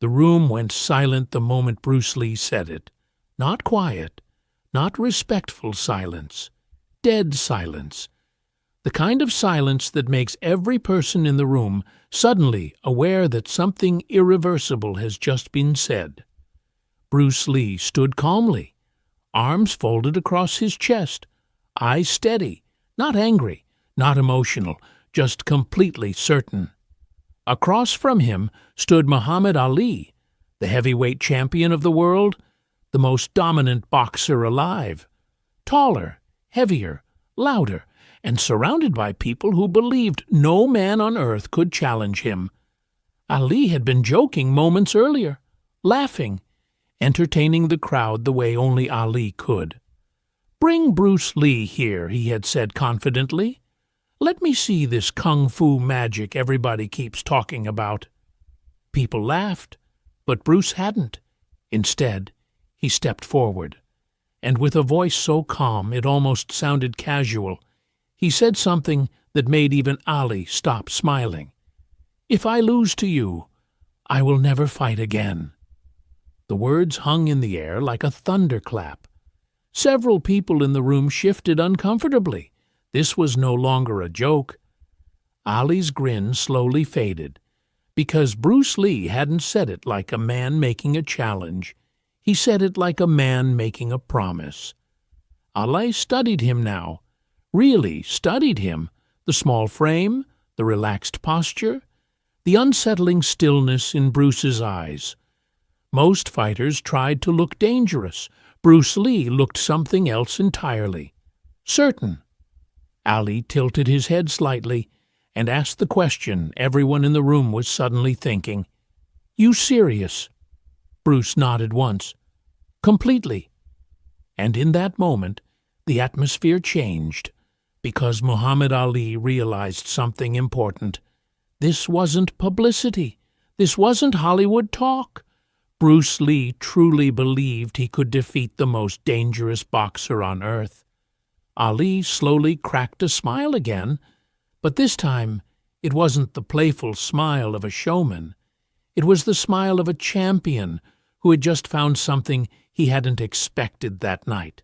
The room went silent the moment Bruce Lee said it. Not quiet, not respectful silence, dead silence. The kind of silence that makes every person in the room suddenly aware that something irreversible has just been said. Bruce Lee stood calmly, arms folded across his chest, eyes steady, not angry, not emotional, just completely certain. Across from him stood Muhammad Ali, the heavyweight champion of the world, the most dominant boxer alive, taller, heavier, louder, and surrounded by people who believed no man on earth could challenge him. Ali had been joking moments earlier, laughing, entertaining the crowd the way only Ali could. "Bring Bruce Lee here," he had said confidently. "Let me see this kung fu magic everybody keeps talking about." People laughed, but Bruce hadn't. Instead, he stepped forward, and with a voice so calm it almost sounded casual, he said something that made even Ali stop smiling. "If I lose to you, I will never fight again." The words hung in the air like a thunderclap. Several people in the room shifted uncomfortably. This was no longer a joke. Ali's grin slowly faded, because Bruce Lee hadn't said it like a man making a challenge. He said it like a man making a promise. Ali studied him now, really studied him, the small frame, the relaxed posture, the unsettling stillness in Bruce's eyes. Most fighters tried to look dangerous. Bruce Lee looked something else entirely. Certain. Ali tilted his head slightly and asked the question everyone in the room was suddenly thinking. "You serious?" Bruce nodded once. "Completely." And in that moment, the atmosphere changed, because Muhammad Ali realized something important. This wasn't publicity. This wasn't Hollywood talk. Bruce Lee truly believed he could defeat the most dangerous boxer on earth. Ali slowly cracked a smile again, but this time it wasn't the playful smile of a showman. It was the smile of a champion who had just found something he hadn't expected that night.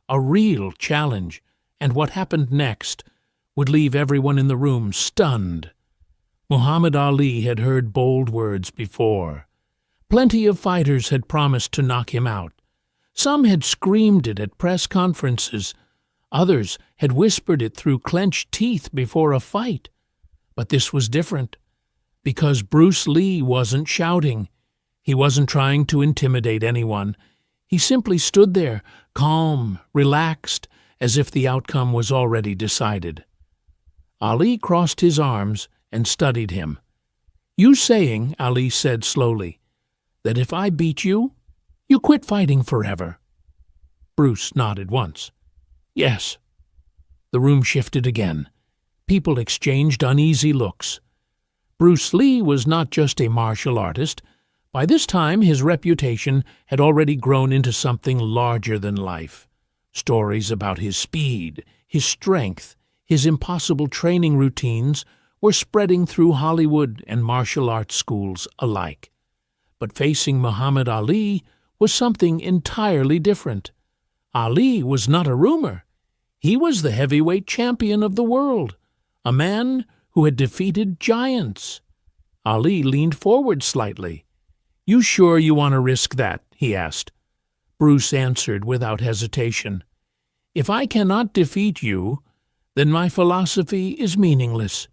A real challenge, and what happened next would leave everyone in the room stunned. Muhammad Ali had heard bold words before. Plenty of fighters had promised to knock him out. Some had screamed it at press conferences. Others had whispered it through clenched teeth before a fight. But this was different, because Bruce Lee wasn't shouting. He wasn't trying to intimidate anyone. He simply stood there, calm, relaxed, as if the outcome was already decided. Ali crossed his arms and studied him. "You saying," Ali said slowly, "that if I beat you, you quit fighting forever?" Bruce nodded once. "Yes." The room shifted again. People exchanged uneasy looks. Bruce Lee was not just a martial artist. By this time, his reputation had already grown into something larger than life. Stories about his speed, his strength, his impossible training routines were spreading through Hollywood and martial arts schools alike. But facing Muhammad Ali was something entirely different. Ali was not a rumor. He was the heavyweight champion of the world, a man who had defeated giants. Ali leaned forward slightly. "You sure you want to risk that?" he asked. Bruce answered without hesitation. "If I cannot defeat you, then my philosophy is meaningless."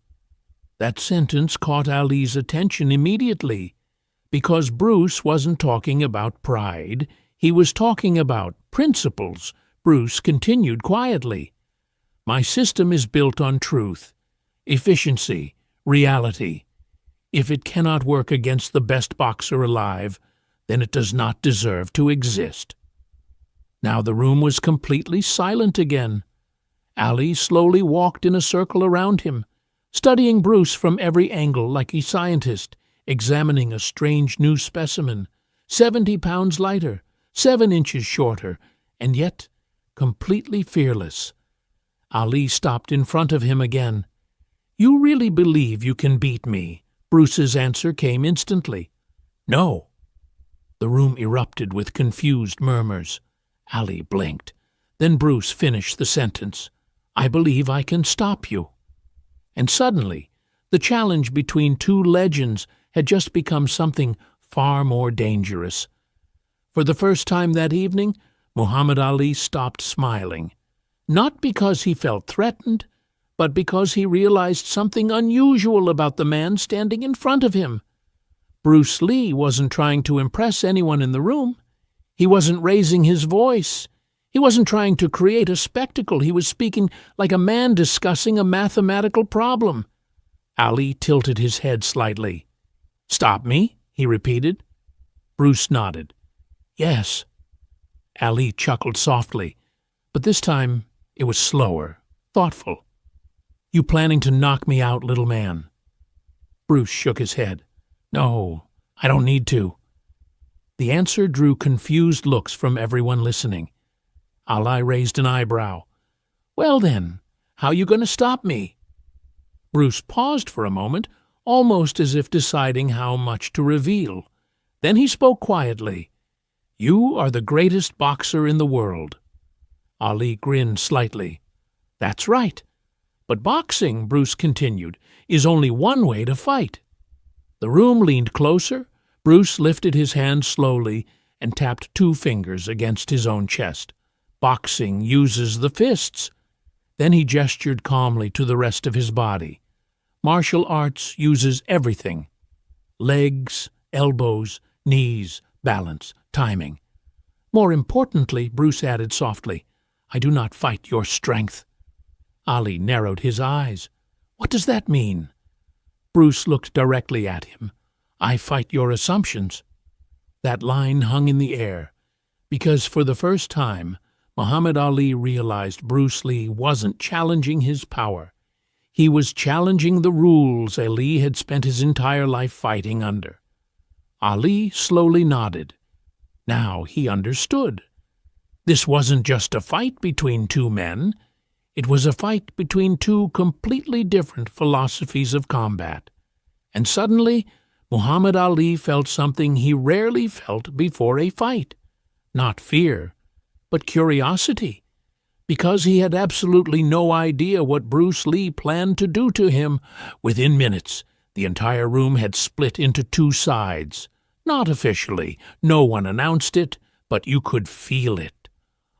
That sentence caught Ali's attention immediately, because Bruce wasn't talking about pride. He was talking about principles. Bruce continued quietly. "My system is built on truth, efficiency, reality. If it cannot work against the best boxer alive, then it does not deserve to exist." Now the room was completely silent again. Ali slowly walked in a circle around him, studying Bruce from every angle like a scientist examining a strange new specimen, 70 pounds lighter, 7 inches shorter, and yet completely fearless. Ali stopped in front of him again. "You really believe you can beat me?" Bruce's answer came instantly. "No," The room erupted with confused murmurs. Ali blinked. Then Bruce finished the sentence. "I believe I can stop you." And suddenly, the challenge between two legends had just become something far more dangerous. For the first time that evening, Muhammad Ali stopped smiling. Not because he felt threatened, but because he realized something unusual about the man standing in front of him. Bruce Lee wasn't trying to impress anyone in the room. He wasn't raising his voice. He wasn't trying to create a spectacle. He was speaking like a man discussing a mathematical problem. Ali tilted his head slightly. "Stop me?" he repeated. Bruce nodded. "Yes." Ali chuckled softly, but this time it was slower, thoughtful. "You planning to knock me out, little man?" Bruce shook his head. "No, I don't need to." The answer drew confused looks from everyone listening. Ali raised an eyebrow. "Well then, how you going to stop me?" Bruce paused for a moment, almost as if deciding how much to reveal. Then he spoke quietly. "You are the greatest boxer in the world." Ali grinned slightly. "That's right. But boxing," Bruce continued, "is only one way to fight." The room leaned closer. Bruce lifted his hand slowly and tapped 2 fingers against his own chest. "Boxing uses the fists." Then he gestured calmly to the rest of his body. "Martial arts uses everything. Legs, elbows, knees, balance, timing. More importantly," Bruce added softly, "I do not fight your strength." Ali narrowed his eyes. "What does that mean?" Bruce looked directly at him. "I fight your assumptions." That line hung in the air, because for the first time, Muhammad Ali realized Bruce Lee wasn't challenging his power. He was challenging the rules Ali had spent his entire life fighting under. Ali slowly nodded. Now he understood. This wasn't just a fight between 2 men. It was a fight between 2 completely different philosophies of combat. And suddenly, Muhammad Ali felt something he rarely felt before a fight. Not fear, but curiosity. Because he had absolutely no idea what Bruce Lee planned to do to him, within minutes, the entire room had split into 2 sides. Not officially, no one announced it, but you could feel it.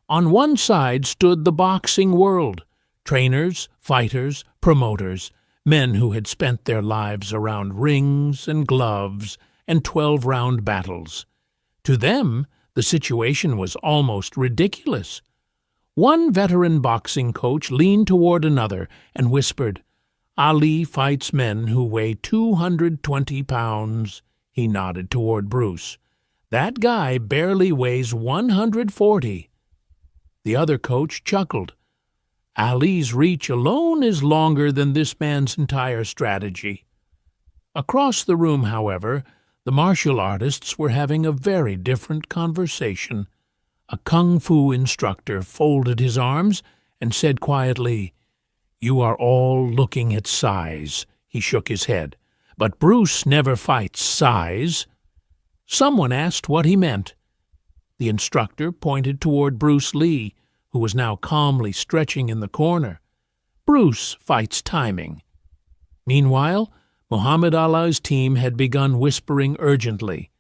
On one side stood the boxing world, trainers, fighters, promoters, men who had spent their lives around rings and gloves and 12-round battles. To them, the situation was almost ridiculous. One veteran boxing coach leaned toward another and whispered, "Ali fights men who weigh 220 pounds. He nodded toward Bruce. "That guy barely weighs 140. The other coach chuckled. "Ali's reach alone is longer than this man's entire strategy." Across the room, however, the martial artists were having a very different conversation. A kung fu instructor folded his arms and said quietly, "You are all looking at size." He shook his head. "But Bruce never fights size." Someone asked what he meant. The instructor pointed toward Bruce Lee, who was now calmly stretching in the corner. "Bruce fights timing." Meanwhile, Muhammad Ali's team had begun whispering urgently.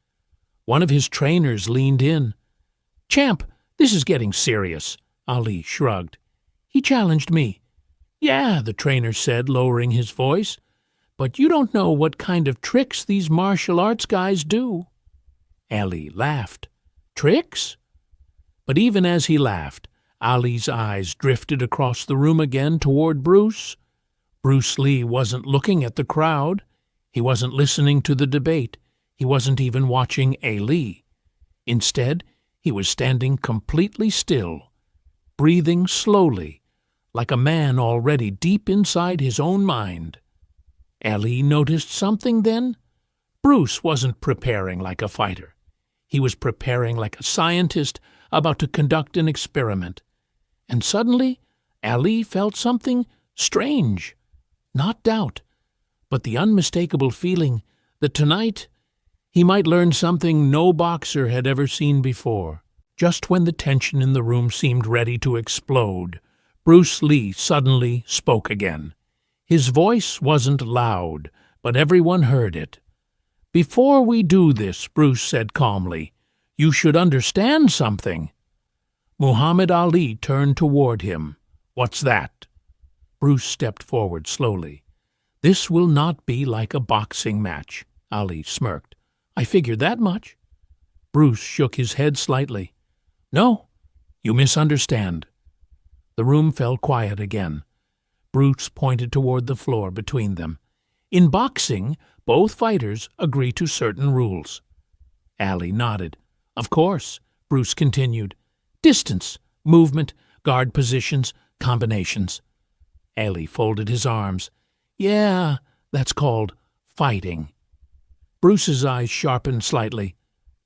One of his trainers leaned in. "Champ, this is getting serious." Ali shrugged. "He challenged me." "Yeah," the trainer said, lowering his voice, "but you don't know what kind of tricks these martial arts guys do." Ali laughed. "Tricks?" But even as he laughed, Ali's eyes drifted across the room again toward Bruce. Bruce Lee wasn't looking at the crowd. He wasn't listening to the debate. He wasn't even watching Ali. Instead, he was standing completely still, breathing slowly, like a man already deep inside his own mind. Ali noticed something then. Bruce wasn't preparing like a fighter. He was preparing like a scientist about to conduct an experiment. And suddenly, Ali felt something strange. Not doubt, but the unmistakable feeling that tonight He might learn something no boxer had ever seen before. Just when the tension in the room seemed ready to explode, Bruce Lee suddenly spoke again. His voice wasn't loud, but everyone heard it. "Before we do this," Bruce said calmly, "you should understand something." Muhammad Ali turned toward him. "What's that?" Bruce stepped forward slowly. "This will not be like a boxing match," Ali smirked. "I figured that much." Bruce shook his head slightly. "No, you misunderstand." The room fell quiet again. Bruce pointed toward the floor between them. "In boxing, both fighters agree to certain rules." Ali nodded. "Of course," Bruce continued. "Distance, movement, guard positions, combinations." Ali folded his arms. "Yeah, that's called fighting." Bruce's eyes sharpened slightly.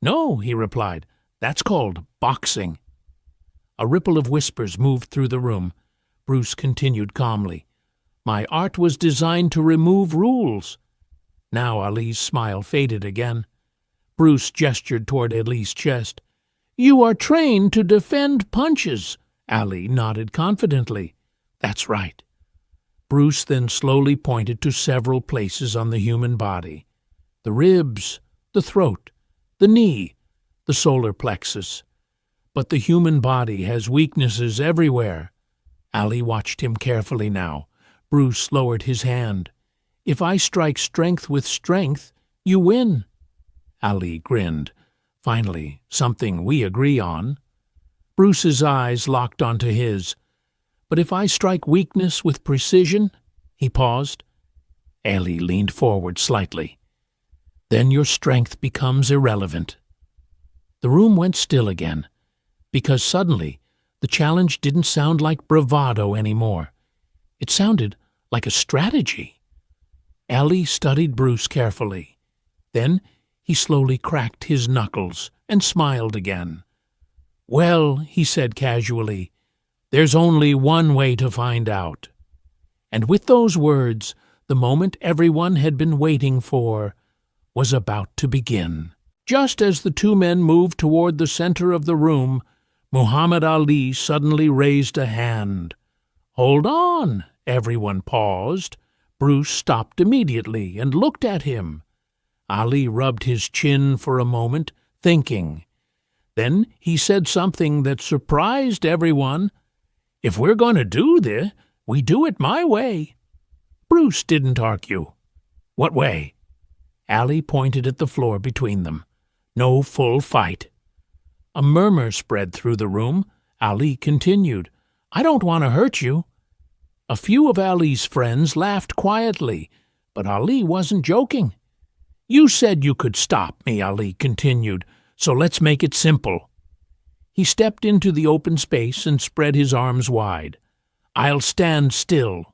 "No," he replied, "that's called boxing." A ripple of whispers moved through the room. Bruce continued calmly. "My art was designed to remove rules." Now Ali's smile faded again. Bruce gestured toward Ali's chest. "You are trained to defend punches." Ali nodded confidently. "That's right." Bruce then slowly pointed to several places on the human body. The ribs, the throat, the knee, the solar plexus. "But the human body has weaknesses everywhere." Ali watched him carefully now. Bruce lowered his hand. "If I strike strength with strength, you win." Ali grinned. "Finally, something we agree on." Bruce's eyes locked onto his. "But if I strike weakness with precision?" He paused. Ali leaned forward slightly. "Then your strength becomes irrelevant." The room went still again, because suddenly the challenge didn't sound like bravado anymore. It sounded like a strategy. Ali studied Bruce carefully. Then he slowly cracked his knuckles and smiled again. "Well," he said casually, "there's only one way to find out." And with those words, the moment everyone had been waiting for was about to begin. Just as the two men moved toward the center of the room, Muhammad Ali suddenly raised a hand. "Hold on!" Everyone paused. Bruce stopped immediately and looked at him. Ali rubbed his chin for a moment, thinking. Then he said something that surprised everyone. "If we're going to do this, we do it my way." Bruce didn't argue. "What way?" Ali pointed at the floor between them. "No full fight." A murmur spread through the room. Ali continued. "I don't want to hurt you." A few of Ali's friends laughed quietly, but Ali wasn't joking. "You said you could stop me," Ali continued, "so let's make it simple." He stepped into the open space and spread his arms wide. "I'll stand still."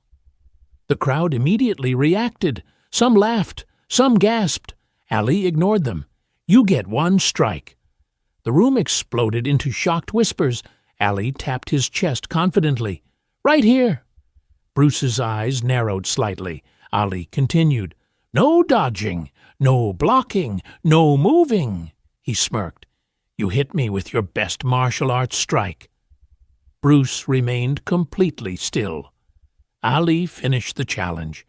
The crowd immediately reacted. Some laughed, some gasped. Ali ignored them. "You get one strike." The room exploded into shocked whispers. Ali tapped his chest confidently. "Right here." Bruce's eyes narrowed slightly. Ali continued. "No dodging, no blocking, no moving." He smirked. "You hit me with your best martial arts strike." Bruce remained completely still. Ali finished the challenge.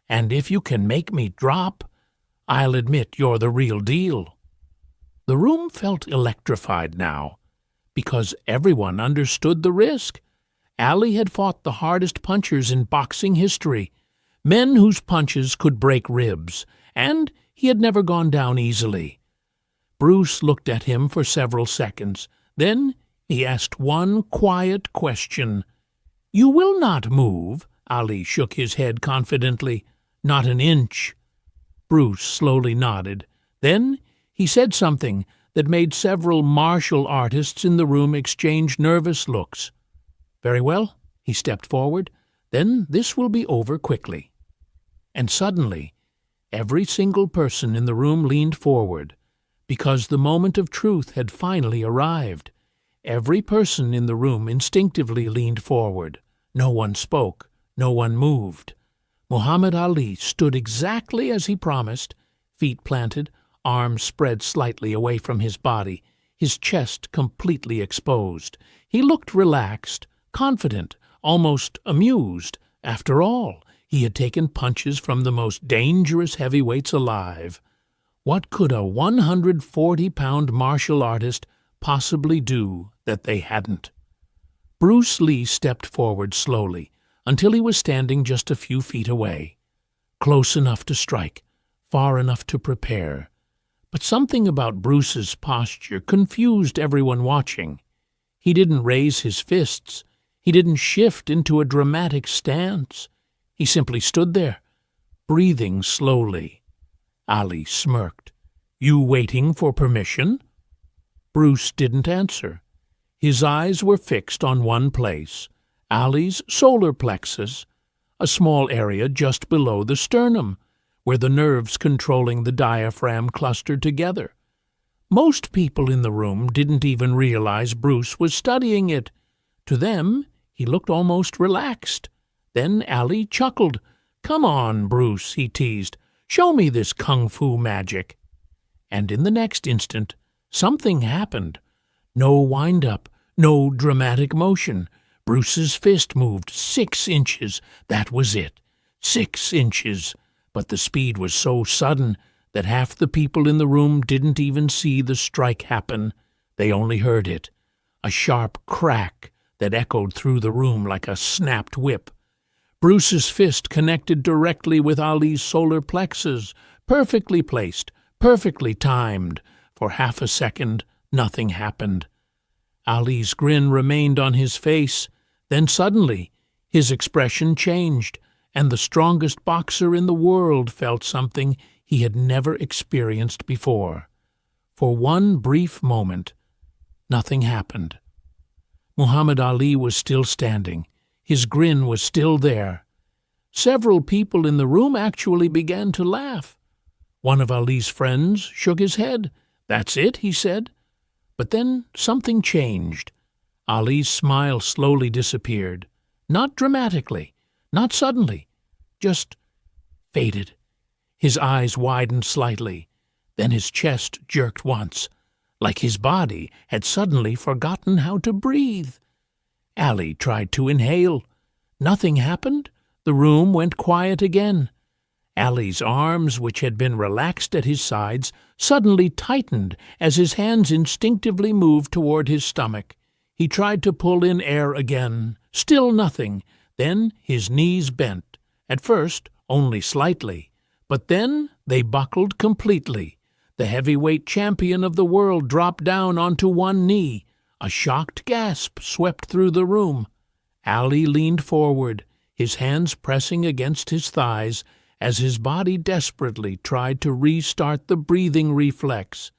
"And if you can make me drop, I'll admit you're the real deal." The room felt electrified now, because everyone understood the risk. Ali had fought the hardest punchers in boxing history, men whose punches could break ribs, and he had never gone down easily. Bruce looked at him for several seconds. Then he asked one quiet question. "You will not move?" Ali shook his head confidently. "Not an inch." Bruce slowly nodded. Then he said something that made several martial artists in the room exchange nervous looks. "Very well," he stepped forward. "Then this will be over quickly." And suddenly, every single person in the room leaned forward, because the moment of truth had finally arrived. Every person in the room instinctively leaned forward. No one spoke. No one moved. Muhammad Ali stood exactly as he promised, feet planted, arms spread slightly away from his body, his chest completely exposed. He looked relaxed, confident, almost amused. After all, he had taken punches from the most dangerous heavyweights alive. What could a 140-pound martial artist possibly do that they hadn't? Bruce Lee stepped forward slowly until he was standing just a few feet away, close enough to strike, far enough to prepare. But something about Bruce's posture confused everyone watching. He didn't raise his fists. He didn't shift into a dramatic stance. He simply stood there, breathing slowly. Ali smirked. "You waiting for permission?" Bruce didn't answer. His eyes were fixed on one place, Ali's solar plexus, a small area just below the sternum, where the nerves controlling the diaphragm clustered together. Most people in the room didn't even realize Bruce was studying it. To them, he looked almost relaxed. Then Ali chuckled. "Come on, Bruce," he teased. "Show me this kung fu magic." And in the next instant, something happened. No wind-up, no dramatic motion. Bruce's fist moved 6 inches. That was it. 6 inches. But the speed was so sudden that half the people in the room didn't even see the strike happen. They only heard it. A sharp crack that echoed through the room like a snapped whip. Bruce's fist connected directly with Ali's solar plexus, perfectly placed, perfectly timed. For half a second, nothing happened. Ali's grin remained on his face. Then suddenly, his expression changed, and the strongest boxer in the world felt something he had never experienced before. For one brief moment, nothing happened. Muhammad Ali was still standing. His grin was still there. Several people in the room actually began to laugh. One of Ali's friends shook his head. "That's it," he said. But then something changed. Ali's smile slowly disappeared. Not dramatically, not suddenly, just faded. His eyes widened slightly. Then his chest jerked once, like his body had suddenly forgotten how to breathe. Ali tried to inhale. Nothing happened. The room went quiet again. Ali's arms, which had been relaxed at his sides, suddenly tightened as his hands instinctively moved toward his stomach. He tried to pull in air again. Still nothing. Then his knees bent. At first, only slightly. But then they buckled completely. The heavyweight champion of the world dropped down onto one knee. A shocked gasp swept through the room. Ali leaned forward, his hands pressing against his thighs, as his body desperately tried to restart the breathing reflex.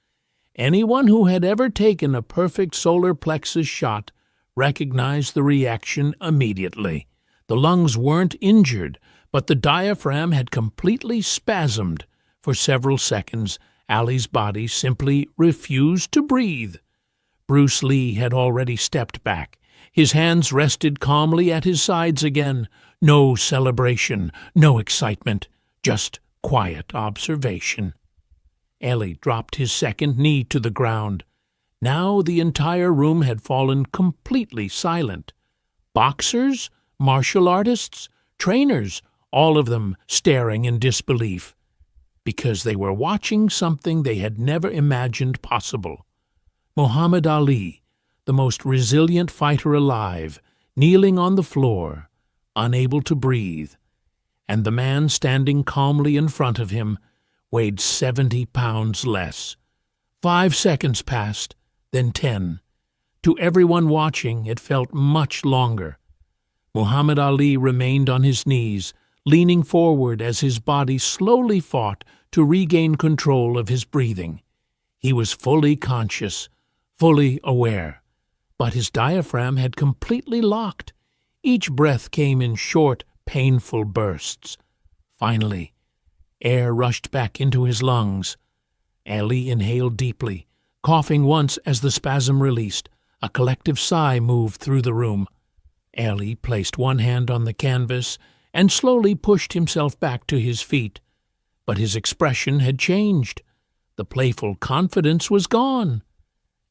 Anyone who had ever taken a perfect solar plexus shot recognized the reaction immediately. The lungs weren't injured, but the diaphragm had completely spasmed. For several seconds, Ali's body simply refused to breathe. Bruce Lee had already stepped back. His hands rested calmly at his sides again. No celebration, no excitement, just quiet observation. Ali dropped his second knee to the ground. Now the entire room had fallen completely silent. Boxers, martial artists, trainers, all of them staring in disbelief, because they were watching something they had never imagined possible. Muhammad Ali, the most resilient fighter alive, kneeling on the floor, unable to breathe, and the man standing calmly in front of him weighed 70 pounds less. 5 seconds passed, then 10. To everyone watching, it felt much longer. Muhammad Ali remained on his knees, leaning forward as his body slowly fought to regain control of his breathing. He was fully conscious, fully aware, but his diaphragm had completely locked. Each breath came in short, painful bursts. Finally, air rushed back into his lungs. Ali inhaled deeply, coughing once as the spasm released. A collective sigh moved through the room. Ali placed one hand on the canvas and slowly pushed himself back to his feet. But his expression had changed. The playful confidence was gone.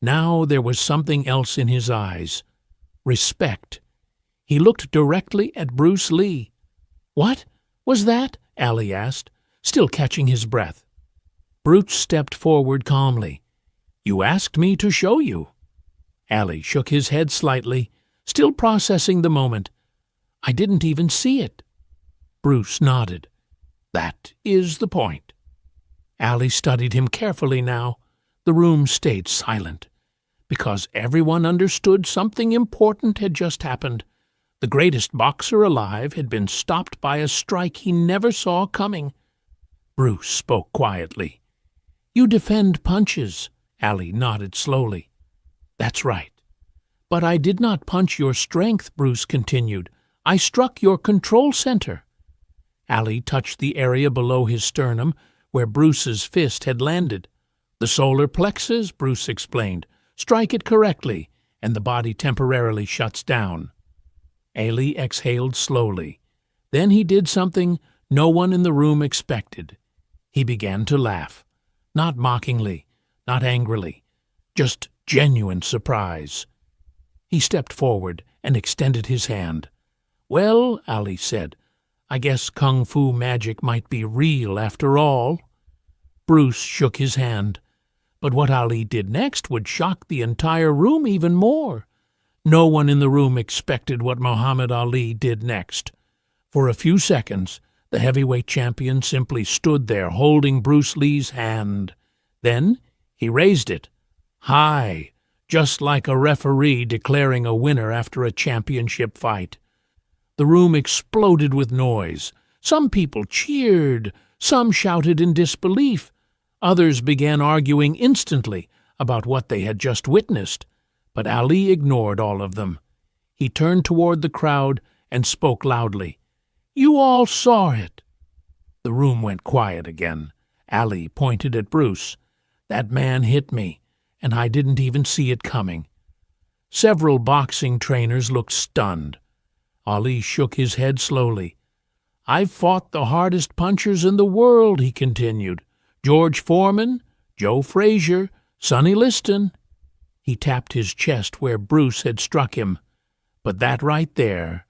Now there was something else in his eyes. Respect. He looked directly at Bruce Lee. "What was that?" Allie asked, still catching his breath. Bruce stepped forward calmly. "You asked me to show you." Allie shook his head slightly, still processing the moment. "I didn't even see it." Bruce nodded. "That is the point." Allie studied him carefully now. The room stayed silent, because everyone understood something important had just happened. The greatest boxer alive had been stopped by a strike he never saw coming. Bruce spoke quietly. "You defend punches." Allie nodded slowly. "That's right." "But I did not punch your strength," Bruce continued. "I struck your control center." Allie touched the area below his sternum where Bruce's fist had landed. "The solar plexus," Bruce explained. "Strike it correctly, and the body temporarily shuts down." Allie exhaled slowly. Then he did something no one in the room expected. He began to laugh. Not mockingly, not angrily, just genuine surprise. He stepped forward and extended his hand. "Well," Allie said, "I guess kung fu magic might be real after all." Bruce shook his hand. But what Ali did next would shock the entire room even more. No one in the room expected what Muhammad Ali did next. For a few seconds, the heavyweight champion simply stood there holding Bruce Lee's hand. Then he raised it, high, just like a referee declaring a winner after a championship fight. The room exploded with noise. Some people cheered, some shouted in disbelief. Others began arguing instantly about what they had just witnessed. But Ali ignored all of them. He turned toward the crowd and spoke loudly. "You all saw it." The room went quiet again. Ali pointed at Bruce. "That man hit me, and I didn't even see it coming." Several boxing trainers looked stunned. Ali shook his head slowly. "I've fought the hardest punchers in the world," he continued. "George Foreman, Joe Frazier, Sonny Liston." He tapped his chest where Bruce had struck him. But that right there,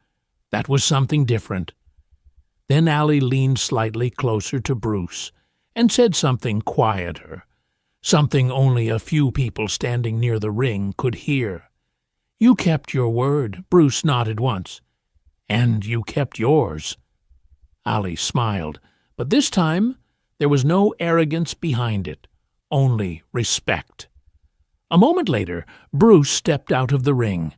that was something different. Then Ali leaned slightly closer to Bruce and said something quieter, something only a few people standing near the ring could hear. "You kept your word," Bruce nodded once. "And you kept yours." Ali smiled, but this time there was no arrogance behind it, only respect. A moment later, Bruce stepped out of the ring.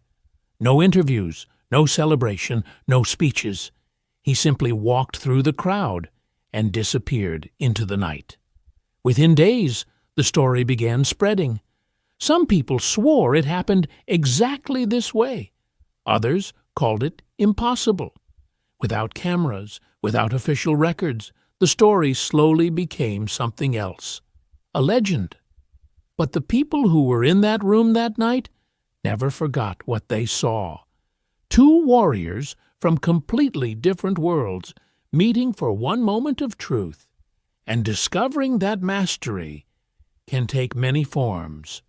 No interviews, no celebration, no speeches. He simply walked through the crowd and disappeared into the night. Within days, the story began spreading. Some people swore it happened exactly this way. Others called it impossible. Without cameras, without official records, the story slowly became something else, a legend. But the people who were in that room that night never forgot what they saw. Two warriors from completely different worlds meeting for one moment of truth and discovering that mastery can take many forms.